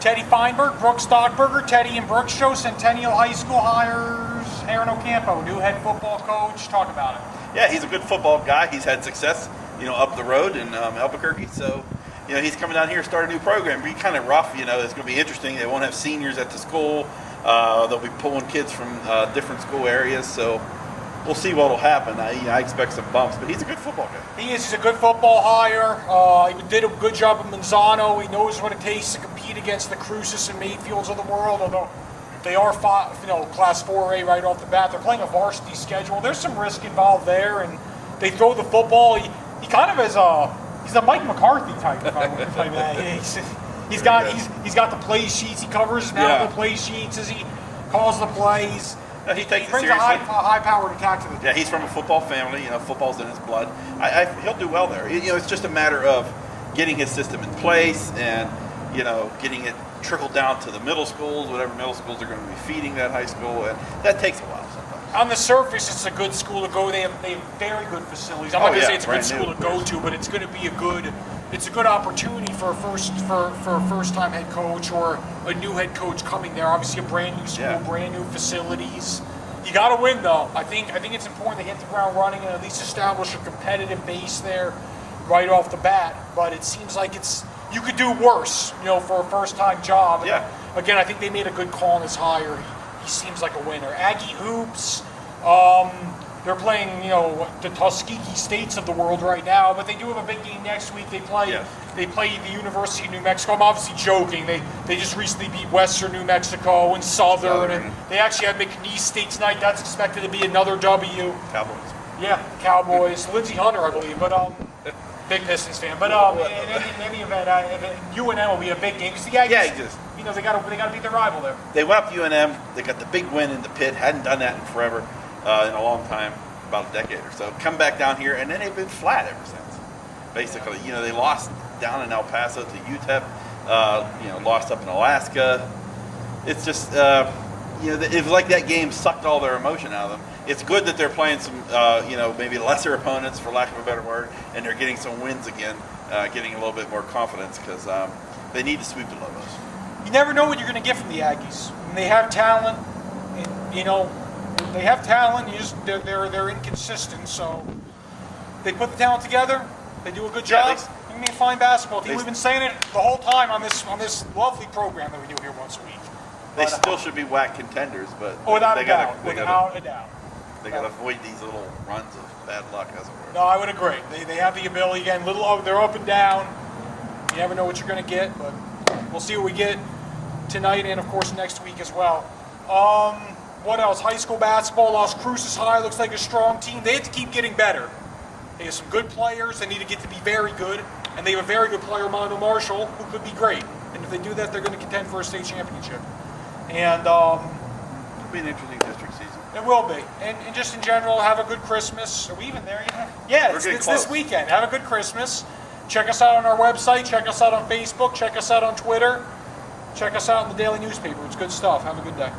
Teddy Feinberg, Brook Stockburger, Teddy and Brook Show. Centennial High School hires Aaron Ocampo, new head football coach. Talk about it. Yeah, he's a good football guy. He's had success, up the road in Albuquerque. So, he's coming down here to start a new program. It'll be kind of rough. It's going to be interesting. They won't have seniors at the school. They'll be pulling kids from different school areas. So we'll see what will happen. I expect some bumps, but he's a good football guy. He is. He's a good football hire. He did a good job at Manzano. He knows what it takes to compete against the Cruces and Mayfields of the world, although they are Class 4A right off the bat. They're playing a varsity schedule. There's some risk involved there, and they throw the football. He kind of is he's a Mike McCarthy type. If I would play that. He's got the play sheets. He covers now the play sheets as he calls the plays. He takes He brings it seriously. a high-powered attack to the team. Yeah, he's from a football family. Football's in his blood. He'll do well there. It's just a matter of getting his system in place and getting it trickled down to the middle schools, whatever middle schools are going to be feeding that high school, and that takes a while sometimes. On the surface, it's a good school to go. They have very good facilities. I'm not going to say it's a good school to go to, but it's going to be a good opportunity for a first-time head coach or a new head coach coming there. Obviously, a brand new school, brand new facilities. You got to win, though. I think it's important to hit the ground running and at least establish a competitive base there right off the bat. But it seems like you could do worse, for a first-time job. And again, I think they made a good call on his hire. He seems like a winner. Aggie Hoops. They're playing, the Tuskegee States of the world right now, but they do have a big game next week. They play the University of New Mexico. I'm obviously joking. They just recently beat Western New Mexico and Southern, and they actually have McNeese State tonight. That's expected to be another W. Cowboys. Yeah, Cowboys. Lindsey Hunter, I believe, but big Pistons fan. But in any event, UNM will be a big game because the Aggies, they got to beat their rival there. They went up to UNM. They got the big win in the pit. Hadn't done that in forever. In a long time, about a decade or so. Come back down here, and then they've been flat ever since. Basically, they lost down in El Paso to UTEP. Lost up in Alaska. It's just, it was like that game sucked all their emotion out of them. It's good that they're playing some, maybe lesser opponents, for lack of a better word, and they're getting some wins again, getting a little bit more confidence because they need to sweep the Lobos. You never know what you're going to get from the Aggies. They have talent, They have talent. They're inconsistent. So they put the talent together. They do a good job. They mean fine basketball team. We've been saying it the whole time on this lovely program that we do here once a week. They still should be WAC contenders, but without a doubt. They got to avoid these little runs of bad luck, as it were. No, I would agree. They have the ability again. They're up and down. You never know what you're going to get, but we'll see what we get tonight and of course next week as well. What else? High school basketball, Las Cruces High looks like a strong team. They have to keep getting better. They have some good players. They need to get to be very good. And they have a very good player, Mondo Marshall, who could be great. And if they do that, they're going to contend for a state championship. And it'll be an interesting district season. It will be. And just in general, have a good Christmas. Are we even there yet? Yeah, it's this weekend. Have a good Christmas. Check us out on our website. Check us out on Facebook. Check us out on Twitter. Check us out in the daily newspaper. It's good stuff. Have a good day.